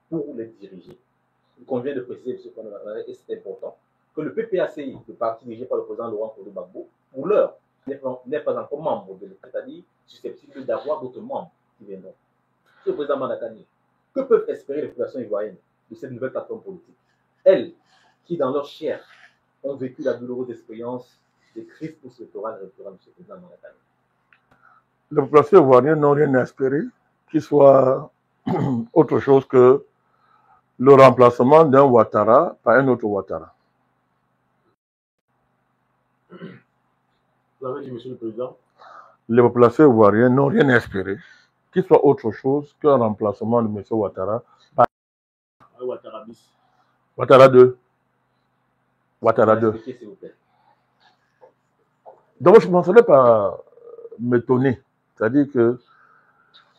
pour les diriger. Il convient de préciser, M. Konamara, et c'est important, que le PPACI, le parti dirigé par le président Laurent Gbagbo, pour l'heure, n'est pas encore membre de l'État, c'est-à-dire susceptible d'avoir d'autres membres qui viendront. Monsieur le président Mandakani, que peuvent espérer les populations ivoiriennes de cette nouvelle plateforme politique? Elles, qui dans leur chair ont vécu la douloureuse expérience des crises post-électorales récurrentes, M. le président Mandakani. Les populations ivoiriennes n'ont rien à espérer qu'il soit autre chose que le remplacement d'un Ouattara par un autre Ouattara. Vous avez dit, Monsieur le Président? Les populations ivoiriennes n'ont rien à espérer qu'il soit autre chose qu'un remplacement de M. Ouattara par Ouattara bis. Ouattara 2. Ouattara 2. Donc je ne commencerai pas m'étonner. C'est-à-dire que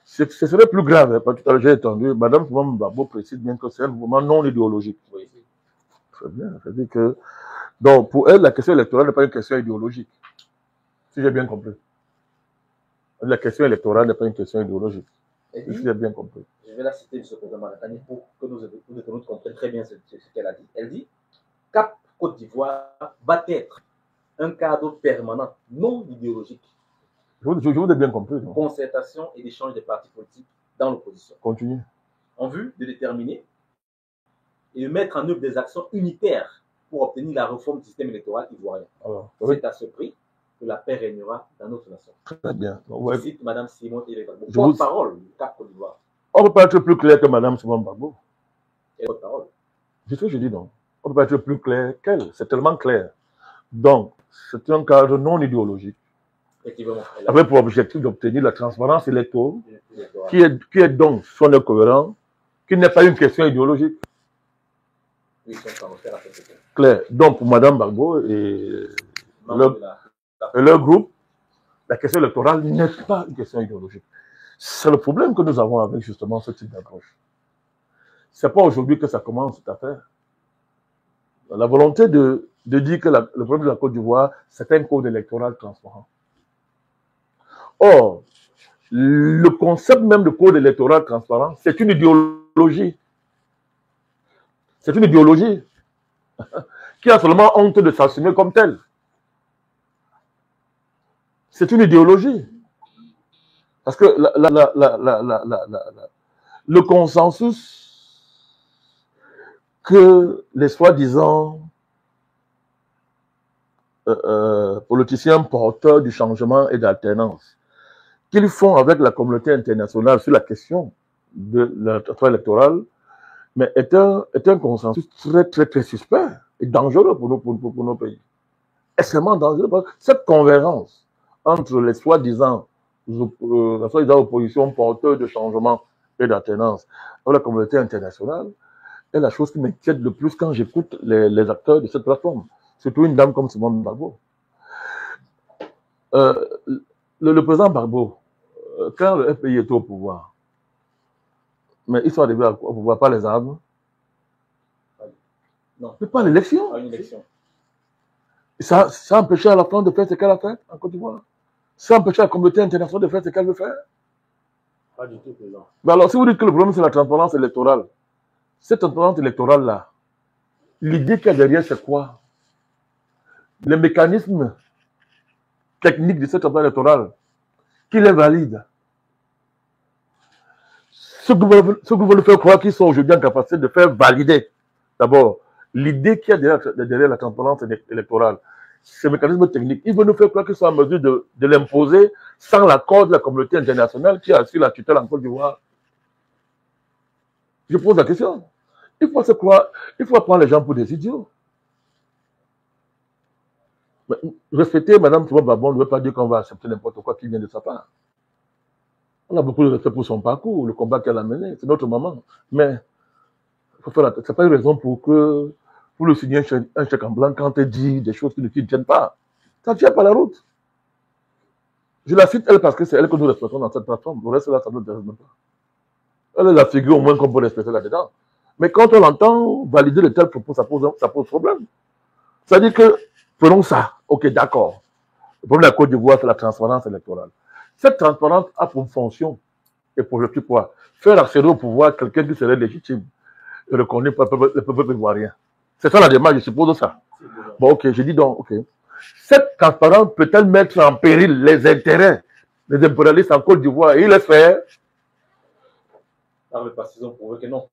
ce serait plus grave. Hein, parce que tout à l'heure, j'ai entendu, Mme Soumam Gbagbo précise bien que c'est un mouvement non idéologique. Oui. Très bien. C'est-à-dire que, donc, pour elle, la question électorale n'est pas une question idéologique. Si j'ai bien compris. La question électorale n'est pas une question idéologique. Si j'ai bien compris. Je vais la citer, M. le président Mandakani, pour que nous comprenions très bien ce qu'elle a dit. Elle dit: Cap Côte d'Ivoire va être un cadre permanent, non idéologique. Je vous ai bien compris. Non? Concertation et d'échange des partis politiques dans l'opposition. Continue. En vue de déterminer et de mettre en œuvre des actions unitaires pour obtenir la réforme du système électoral ivoirien. C'est à ce prix que la paix régnera dans notre nation. Très bien. Je cite Mme Simone Gbagbo, porte-parole du Cap Côte d'Ivoire. On ne peut pas être plus clair que Mme Simone Gbagbo. Et porte-parole. C'est ce que je dis donc. On ne peut pas être plus clair qu'elle. C'est tellement clair. Donc, c'est un cadre non idéologique. Avec pour objectif d'obtenir la transparence électorale, qui est donc son cohérent, qui n'est pas une question idéologique. Oui, clair. Donc, pour Mme Gbagbo et leur groupe, la question électorale n'est pas une question idéologique. C'est le problème que nous avons avec justement ce type d'approche. Ce n'est pas aujourd'hui que ça commence cette affaire. La volonté de dire que le problème de la Côte d'Ivoire, c'est un code électoral transparent. Or, le concept même de code électoral transparent, c'est une idéologie. C'est une idéologie qui a seulement honte de s'assumer comme telle. C'est une idéologie. Parce que le consensus que les soi-disant politiciens porteurs du changement et d'alternance qu'ils font avec la communauté internationale sur la question de la transparence électorale, mais est un consensus très suspect et dangereux pour nos pays. Extrêmement dangereux. Cette convergence entre les soi-disant oppositions porteurs de changement et d'alternance avec la communauté internationale est la chose qui m'inquiète le plus quand j'écoute les acteurs de cette plateforme. Surtout une dame comme Simone Gbagbo. Le président Gbagbo, quand le FPI était au pouvoir, mais ils sont arrivés au pouvoir par les armes. Non. Mais pas l'élection. Pas une élection. Ça a empêché à la France de faire ce qu'elle a fait en Côte d'Ivoire. Ça a empêché la communauté internationale de faire ce qu'elle veut faire. Pas du tout, président. Mais alors, si vous dites que le problème, c'est la transparence électorale, cette transparence électorale-là, l'idée qu'il y a derrière, c'est quoi? Les mécanismes techniques de cette transparence électorale, qui les valident. Ce que vous voulez faire croire qu'ils sont aujourd'hui en capacité de faire valider, d'abord, l'idée qu'il y a derrière la transparence électorale, ces mécanismes techniques, ils veulent nous faire croire qu'ils sont en mesure de l'imposer sans l'accord de la communauté internationale qui assure la tutelle en Côte d'Ivoire. Je pose la question. Il faut prendre les gens pour des idiots. Mais respecter Mme Simone Gbagbo ne veut pas dire qu'on va accepter n'importe quoi qui vient de sa part. On a beaucoup de respect pour son parcours, le combat qu'elle a mené, c'est notre maman. Mais ce n'est pas une raison pour le signer un chèque en blanc quand elle dit des choses qui ne tiennent pas. Ça ne tient pas la route. Je la cite elle parce que c'est elle que nous respectons dans cette plateforme. Le reste là, ça ne nous intéresse même pas. Elle est la figure au moins qu'on peut respecter là-dedans. Mais quand on entend valider de tels propos, ça pose problème. C'est-à-dire que, prenons ça, ok, d'accord. Le problème de la Côte d'Ivoire, c'est la transparence électorale. Cette transparence a pour fonction et pour le petit quoi, faire accéder au pouvoir quelqu'un qui serait légitime. reconnu par le peuple ivoirien. C'est ça la démarche, je suppose ça. Bon, ok, je dis donc, ok. Cette transparence peut-elle mettre en péril les intérêts des impérialistes en Côte d'Ivoire et les faire? Par le passé, ils ont prouvé que non.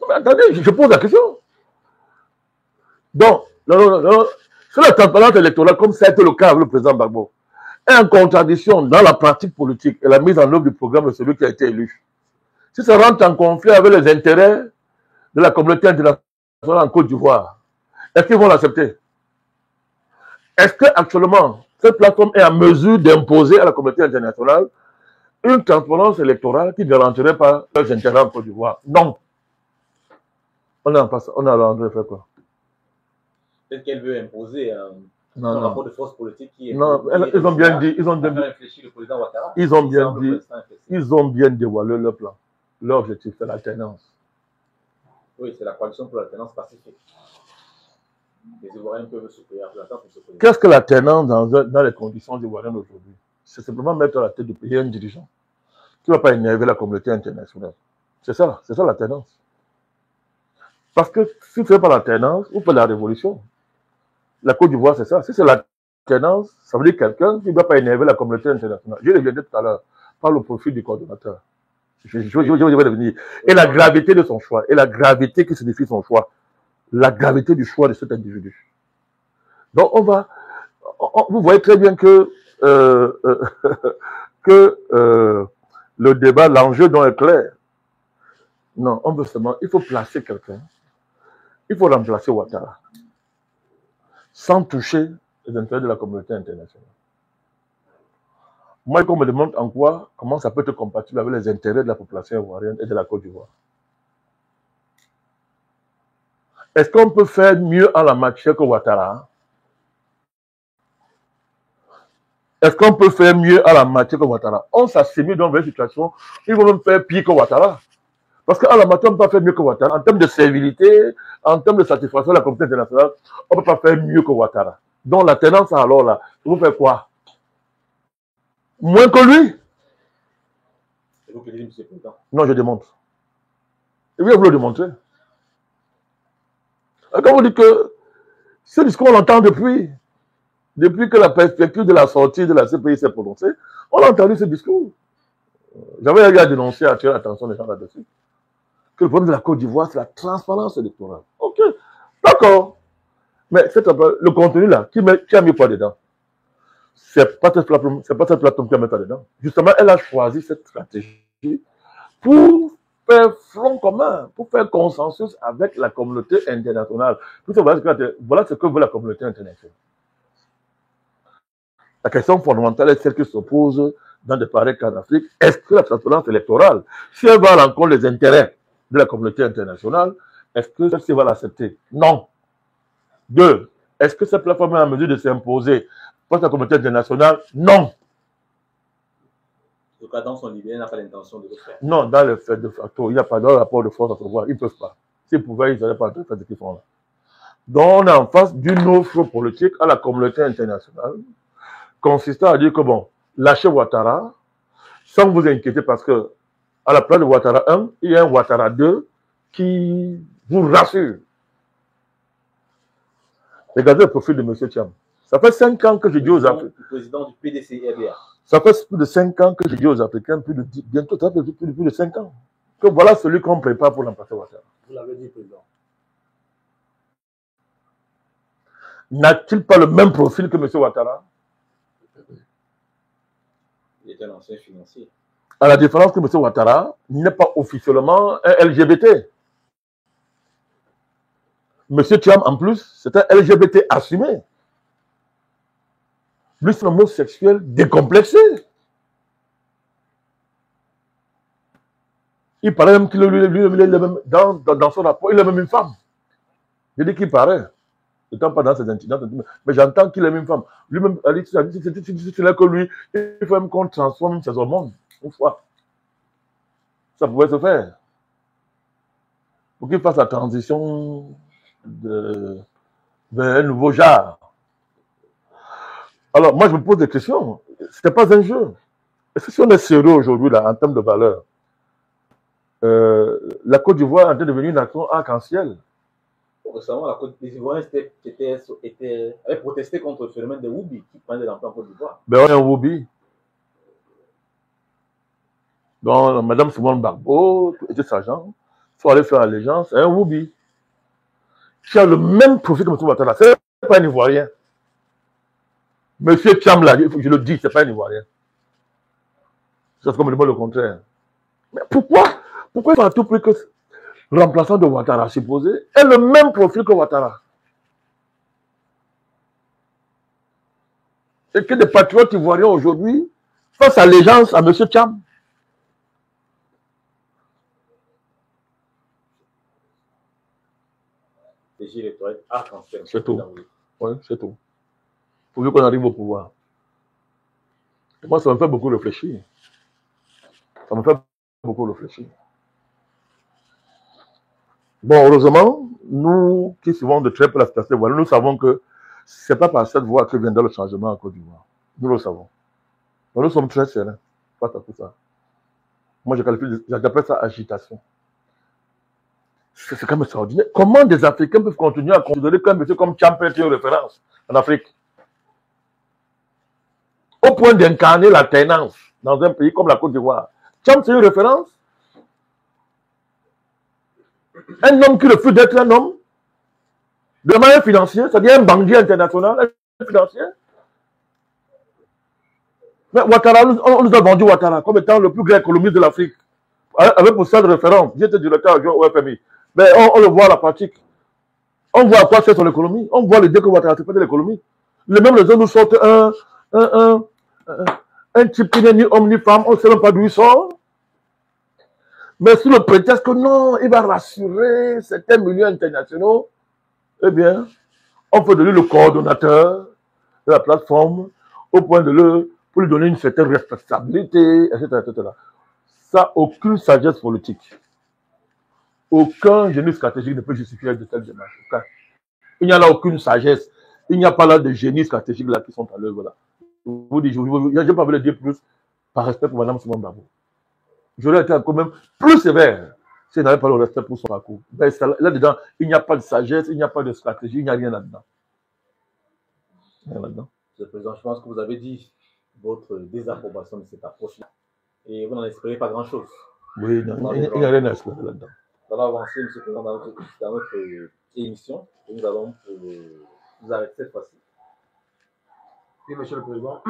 Mais attendez, je pose la question. Donc, non. C'est la transparence électorale, comme ça a été le cas avec le président Gbagbo, est en contradiction dans la pratique politique et la mise en œuvre du programme de celui qui a été élu. Si ça rentre en conflit avec les intérêts de la communauté internationale en Côte d'Ivoire, est-ce qu'ils vont l'accepter? Est-ce qu'actuellement, cette plateforme est en mesure d'imposer à la communauté internationale une transparence électorale qui ne garantirait pas leurs intérêts en Côte d'Ivoire? Non. On a fait quoi? Peut-être qu'elle veut imposer un rapport de force politique qui est... Non, ils ont bien dit, réfléchir le président Ouattara. Ils ont bien dévoilé leur plan. Leur objectif, c'est l'alternance. Oui, c'est la coalition pour l'alternance pacifique. Les Ivoiriens peuvent se payer pour l'alternance. Qu'est-ce que l'alternance dans les conditions ivoiriennes aujourd'hui? C'est simplement mettre à la tête du pays un dirigeant qui ne va pas énerver la communauté internationale. C'est ça l'alternance. Parce que si ce n'est pas l'alternance, ou pas la révolution, la Côte d'Ivoire, c'est ça. Si c'est l'alternance, ça veut dire quelqu'un qui ne va pas énerver la communauté internationale. Je l'ai dit tout à l'heure, par le profil du coordonnateur. Je vais revenir. Et la gravité de son choix, et la gravité qui signifie son choix, la gravité du choix de cet individu. Donc vous voyez très bien que le débat, l'enjeu dont est clair. Non, on veut seulement, il faut placer quelqu'un, il faut remplacer Ouattara, sans toucher les intérêts de la communauté internationale. Moi, qu'on me demande en quoi, comment ça peut être compatible avec les intérêts de la population ivoirienne et de la Côte d'Ivoire. Est-ce qu'on peut faire mieux en la matière que Ouattara? Est-ce qu'on peut faire mieux en la matière que Ouattara? On s'assimile dans une situation, ils vont même faire pire que Ouattara. Parce qu'en la matière, on ne peut pas faire mieux que Ouattara. En termes de civilité, en termes de satisfaction de la communauté internationale, on ne peut pas faire mieux que Ouattara. Donc la tendance, alors là, vous faites quoi? Moins que lui? C'est vous qui dites, M. Président. Non, je démontre. Et oui, vous le démontrer. Quand vous dites que ce discours, on l'entend depuis que la perspective de la sortie de la CPI s'est prononcée, on a entendu ce discours. J'avais à dénoncer, à attirer l'attention des gens là-dessus. Que le problème de la Côte d'Ivoire, c'est la transparence électorale. Ok, d'accord. Mais le contenu là, qui a mis quoi dedans? C'est pas cette plateforme qui a mis quoi dedans. Justement, elle a choisi cette stratégie pour faire front commun, pour faire consensus avec la communauté internationale. Voilà ce que veut la communauté internationale. La question fondamentale est celle qui s'oppose dans des pareils cas d'Afrique. Est-ce que la transparence électorale, si elle va à l'encontre des intérêts de la communauté internationale, est-ce que celle-ci va l'accepter? Non. 2. Est-ce que cette plateforme est en mesure de s'imposer face à la communauté internationale? Non. En tout cas, dans son libéré, il n'a pas l'intention de le faire. Non, dans le fait de facto, il n'y a pas de rapport de force à savoir. Ils ne peuvent pas. S'ils pouvaient, ils n'auraient pas de faire ce qu'ils font là. Donc, on est en face d'une offre politique à la communauté internationale consistant à dire que, bon, lâchez Ouattara sans vous inquiéter parce que à la place de Ouattara 1, il y a un Ouattara 2 qui vous rassure. Regardez le profil de M. Thiam. Ça fait 5 ans que je dis aux Africains. Le président du PDC-RDA. Ça fait plus de 5 ans que je dis aux Africains, bientôt ça fait plus de 5 ans, que voilà celui qu'on prépare pour remplacer Ouattara. Vous l'avez dit, président. N'a-t-il pas le même profil que M. Ouattara? Il est un ancien financier. À la différence que M. Ouattara n'est pas officiellement un LGBT. M. Thiam, en plus, c'est un LGBT assumé. Lui, c'est un homosexuel décomplexé. Il paraît même qu'il dans son rapport, il a même une femme. Je dis qu'il paraît. Étant pas dans ses incidents, mais j'entends qu'il aime une femme. Lui-même, c'est là que lui, il faut même qu'on transforme ses hormones. Une fois. Ça pouvait se faire. Pour qu'il fasse la transition vers un nouveau genre. Alors, moi, je me pose des questions. Ce n'est pas un jeu. Est-ce que si on est sérieux aujourd'hui, là, en termes de valeur, la Côte d'Ivoire est en train de devenir une nation arc-en-ciel. Récemment, la Côte d'Ivoire avait protesté contre le phénomène de Woubi qui prenait l'emploi en Côte d'Ivoire. Ben, on est un Woubi. Donc, Madame Simone Gbagbo était sergent, faut aller faire allégeance à un Woubi qui a le même profil que M. Ouattara. Ce n'est pas un Ivoirien. Monsieur Thiam l'a dit, je le dis, ce n'est pas un Ivoirien. C'est comme me demande le contraire. Mais pourquoi il faut à tout prix que le remplaçant de Ouattara supposé ait le même profil que Ouattara? Et que des patriotes ivoiriens aujourd'hui fassent allégeance à M. Thiam. C'est tout. Oui, c'est tout. Pour qu'on arrive au pouvoir. Et moi, ça me fait beaucoup réfléchir. Ça me fait beaucoup réfléchir. Bon, heureusement, nous qui suivons de très près la situation, voilà, nous savons que ce n'est pas par cette voie que viendra le changement en Côte d'Ivoire. Nous le savons. Donc, nous sommes très sereins face à tout ça. Moi, j'appelle ça agitation. C'est quand même extraordinaire. Comment des Africains peuvent continuer à considérer qu'un monsieur comme Thiam peut être une référence en Afrique? Au point d'incarner la tenance dans un pays comme la Côte d'Ivoire. Thiam, c'est une référence. Un homme qui refuse d'être un homme de manière financière, c'est-à-dire un banquier international, un financier. Mais Ouattara, on nous a vendu Ouattara comme étant le plus grand économiste de l'Afrique. Avec pour ça de référence, j'étais directeur adjoint au FMI. Mais on le voit à la pratique. On voit à quoi sert son économie. On voit l'idée que Ouattara fait de l'économie. Les mêmes raisons nous sortent un type qui n'est ni homme ni femme, on ne sait même pas d'où il sort. Mais sous le prétexte que non, il va rassurer certains milieux internationaux, eh bien, on fait de lui le coordonnateur de la plateforme au point pour lui donner une certaine responsabilité, etc., etc. Ça, aucune sagesse politique, aucun génie stratégique ne peut justifier de telles démarches. Il n'y a là aucune sagesse. Il n'y a pas là de génie stratégique là qui sont à l'œuvre là. Je vous dis, je n'ai pas voulu le dire plus par respect pour Mme Simone Gbagbo. J'aurais été quand même plus sévère si elle n'avait pas le respect pour son parcours. Là-dedans, il n'y a pas de sagesse, il n'y a pas de stratégie, il n'y a rien là-dedans. Monsieur le Président, je pense que vous avez dit votre désapprobation de cette approche-là. Et vous n'en espérez pas grand-chose. Oui, il n'y a rien à espérer là-dedans. Nous allons avancer, M. le Président, dans notre émission. Et nous allons vous arrêter cette fois-ci. Oui, Monsieur le Président.